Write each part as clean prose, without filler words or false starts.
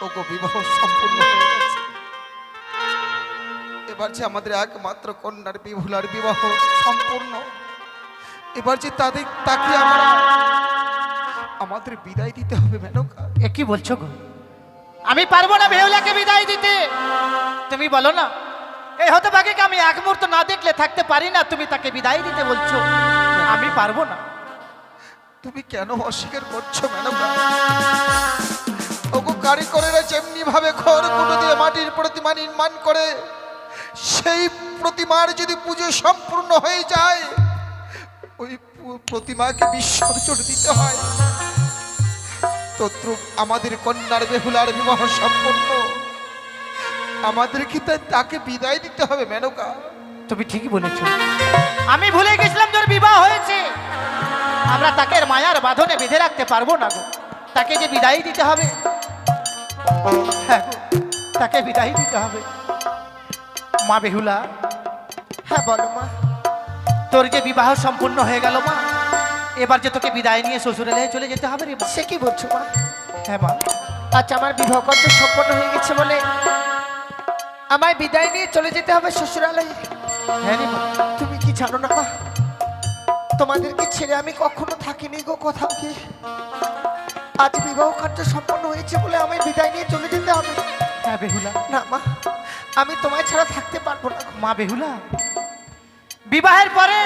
ওগো বিবাহ সম্পূর্ণ হয়ে গেছে। এবার যে আমাদের একমাত্র কন্যার বিভুলার বিবাহ সম্পূর্ণ, এবার যে তাকে আমরা আমাদের বিদায় দিতে হবে মেনকা। এ কি বলছো গো? আমি পারবো না বেহুলাকে বিদায় দিতে। তুমি বলো না, এই হতভাগীকে আমি এক মুহূর্ত না দেখলে থাকতে পারি না, তুমি তাকে বিদায় দিতে বলছো? আমি পারবো না। তুমি কেন অস্বীকার করছো মেনকা? ওগো কারিগরেরা যেমনি ভাবে খড়কুটো দিয়ে মাটির প্রতিমা নির্মাণ করে, সেই প্রতিমার যদি পুজো সম্পূর্ণ হয়ে যায় ওই প্রতিমাকে বিসর্জন দিতে হয়, তদ্রূপ আমাদের কন্যার বেহুলার বিবাহ সম্পূর্ণ, আমাদেরকে তাকে বিদায় দিতে হবে মেনকা। তুমি ঠিকই বলেছো। আমি ভুলে গেছিলাম তোর বিবাহ হয়েছে। আমরা তাকে মায়ার বাঁধনে বেঁধে রাখতে পারবো না গো। তাকে যে বিদায় দিতে হবে। হ্যাঁ গো, তাকে বিদায় দিতে হবে। মা বেহুলা, হ্যাঁ বলো মা। তোর যে বিবাহ সম্পূর্ণ হয়ে গেল মা, এবার যে তোকে বিদায় নিয়ে শ্বশুরালয়ে চলে যেতে হবে রে মা। সে কি বলছো মা? হ্যাঁ মা। আজ আমার বিবাহ কার্য সম্পন্ন হয়ে গেছে বলে আমায় বিদায় নিয়ে চলে যেতে হবে শ্বশুরালয়ে? হ্যাঁ রে মা। তুমি কি জানো না মা, তোমাদেরকে ছেড়ে আমি কখনো থাকিনি গো কোথাও গিয়ে। আজ বিবাহ কার্য সম্পন্ন হয়েছে বলে আমায় বিদায় নিয়ে চলে যেতে হবে? হ্যাঁ বেহুলা। না মা, আমি তোমায় ছাড়া থাকতে পারবো না। মা বেহুলা, বিবাহের পরে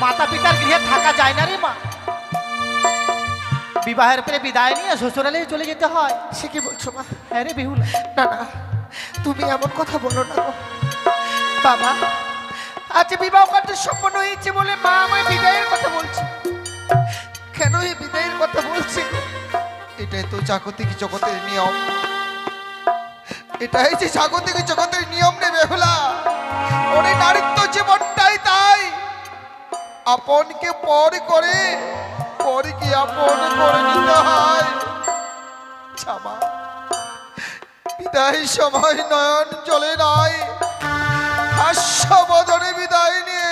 মাতা পিতার গৃহে থাকা যায় না রে মা। বিবাহের পরে বিদায় নিয়ে শ্বশুরালয়ে চলে যেতে হয়। সে কি বলছো মা? হ্যাঁ রে বেহুলা। না না, তুমি এমন কথা বলো না গো বাবা। আজ বিবাহ কার্য সম্পন্ন হয়েছে বলে মা আমায় বিদায়ের কথা বলছে। কেন এই বিদায়ের কথা বলছে? এটাই তো জাগতিক জগতের নিয়ম, এটাই যে জাগতিক জগতের নিয়ম রে বেহুলা। ওরে নারীত্ব জীবনটাই তাই, আপনকে পর করে পরকে আপন করে নিতে হয়। ছামা বিদায় সময় নয়ন চলে নাই, হাস্যবদনে বিদায় নিয়ে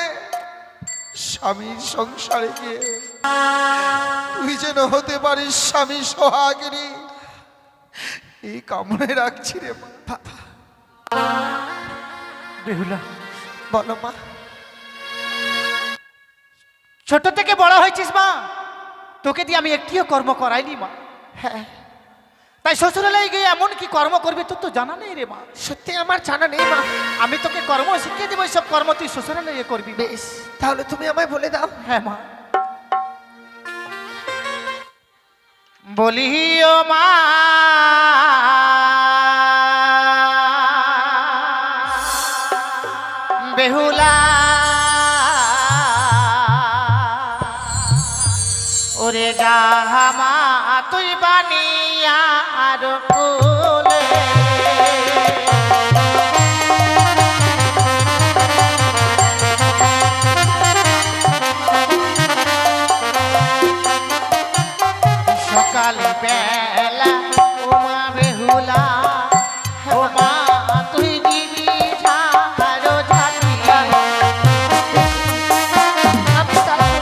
স্বামীর সংসারে গিয়ে তুই যেন হতে পারিস স্বামী সোহাগিনী, এই কামনে রাখছি রে মা। বেহুলা, বলো মা। ছোট থেকে বড় হয়েছিস মা, তোকে দিয়ে আমি একটিও কর্ম করাইনি মা। হ্যাঁ, তাই শ্বশুরালয়ে গিয়ে এমন কি কর্ম করবি তোর তো জানা নেই রে মা। সত্যি আমার জানা নেই মা। আমি তোকে কর্ম শিখিয়ে দেবো, সব কর্ম তুই শ্বশুরালয়ে করবি। বেশ, তাহলে তুমি আমায় বলে দাও। হ্যাঁ মা। বলি ও মা, বেহুলা ওরে গামা তুই বানিয়া আর কুলে সকাল বেলা ও মা বেহুলা, ও মা তুই দিবি ঝাড়ো ঝাঁটিয়া। আমি তাহলে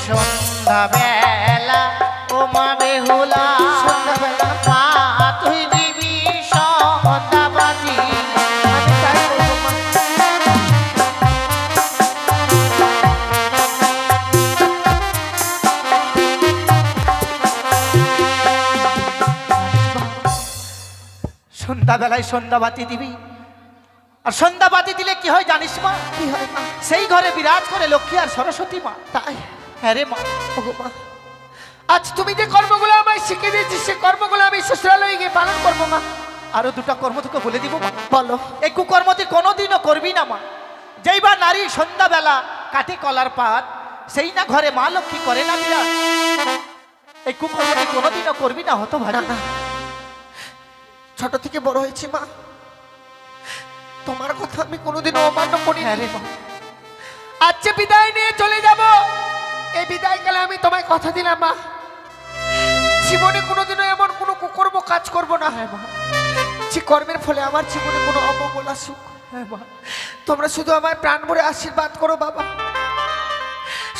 সন্ধ্যা বেলা ও মা বেহুলা, সন্ধ্যাবেলা মা তুই দিবি সন্ধ্যা বাতি। আমি তাই করবো মা। সন্ধ্যাবেলায় সন্ধ্যাবাতি দিবি। আর সন্ধ্যাবাতি দিলে কি হয় জানিস মা? কি হয় মা? সেই ঘরে বিরাজ করে লক্ষ্মী আর সরস্বতী মা। তাই? হ্যাঁ রে মা। ওগো মা, আজ তুমি যে কর্মগুলো আমায় শিখিয়ে দিয়েছিস সে কর্মগুলো আমি শ্বশুরালয়ে গিয়ে পালন করবো মা। আরো দুটো কর্ম তোকে বলে দিব মা। বলো। এই কুকর্ম তুই কোনোদিনও করবি না মা। যেইবার নারী সন্ধ্যাবেলা কাটে কলার পাত, সেই না ঘরে মা লক্ষ্মী করে না বিরাজ। এই কুকর্ম তুই কোনোদিনও করবি না, হতো না ভালো না, ছোট থেকে বড় হয়েছি মা, তোমার কথা আমি কোনোদিনও অমান্য করি। হ্যাঁ রে মা। আজ যে বিদায় নিয়ে চলে যাব, এই বিদায়কালে আমি তোমায় কথা দিলাম মা, জীবনে কোনোদিনও এমন কোনো কুকর্ম কাজ করব না। হ্যাঁ মা। যে কর্মের ফলে আমার জীবনে কোনো অমঙ্গল আসুক। হ্যাঁ মা। তোমরা শুধু আমার প্রাণ ভরে আশীর্বাদ করো বাবা।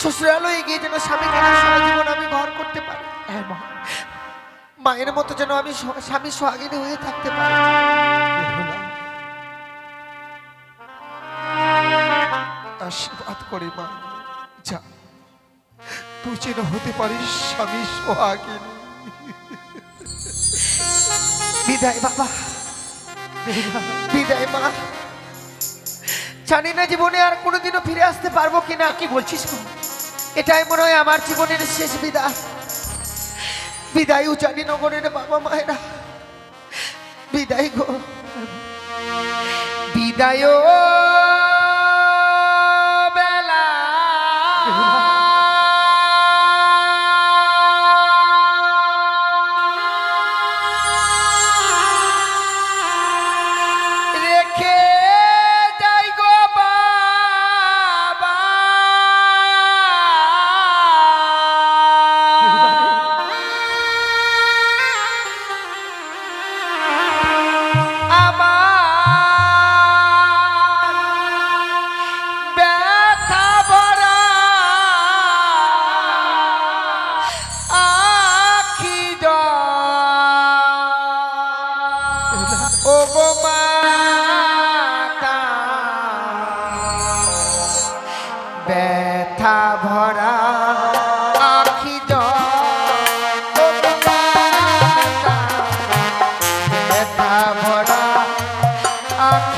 শ্বশুরালয়ে গিয়ে যেন স্বামীকে নিয়ে সারা জীবন আমি ঘর করতে পারি। হ্যাঁ মা। মায়ের মতো যেন আমি স্বামী সোহাগিনী হয়ে থাকতে পারি। বেহুলা, আশীর্বাদ করি মা, যা তুই যেন হতে পারিস স্বামী সোহাগিনী। বিদায় বাবা, বিদায় মা। জানি না জীবনে আর কোনোদিনও ফিরে আসতে পারবো কিনা। কি বলছিস মা? এটাই মনে হয় আমার জীবনের শেষ বিদায়। বিদায় উজানি নগরের বাবা মায়েরা, বিদায় গো, বিদায় বেলা। রেখে যাই গো বাবা, আমার ব্যথা ভরা আখি ও গো মাতা, ব্যথা ভরা আখি ও গো মাতা, ব্যথা ভরা আখি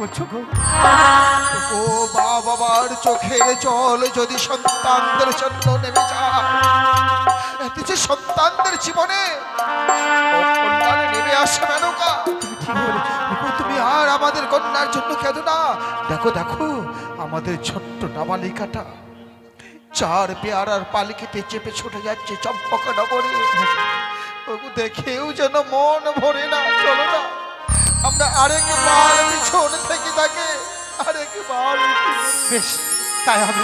বলছো গো? ও মা বাবার চোখের জল যদি সন্তানদের জন্য নেমে যায়, এতে যে সন্তানদের জীবনে অকল্যাণ নেমে আসে মেনকা। ঠিক বলেছো। ওগো, তুমি আর আমাদের কন্যার জন্য কেঁদো না। দেখো দেখো আমাদের ছোট্ট নাবালিকাটা চার পেয়ারার পালিকিতে চেপে ছুটে যাচ্ছে চম্পকনগরে। ওগো, দেখেও যেন মন ভরে না। চলো না, আমরা আরেকবার পিছন থেকে তাকে আরেকবার বেশ, তাই হবে।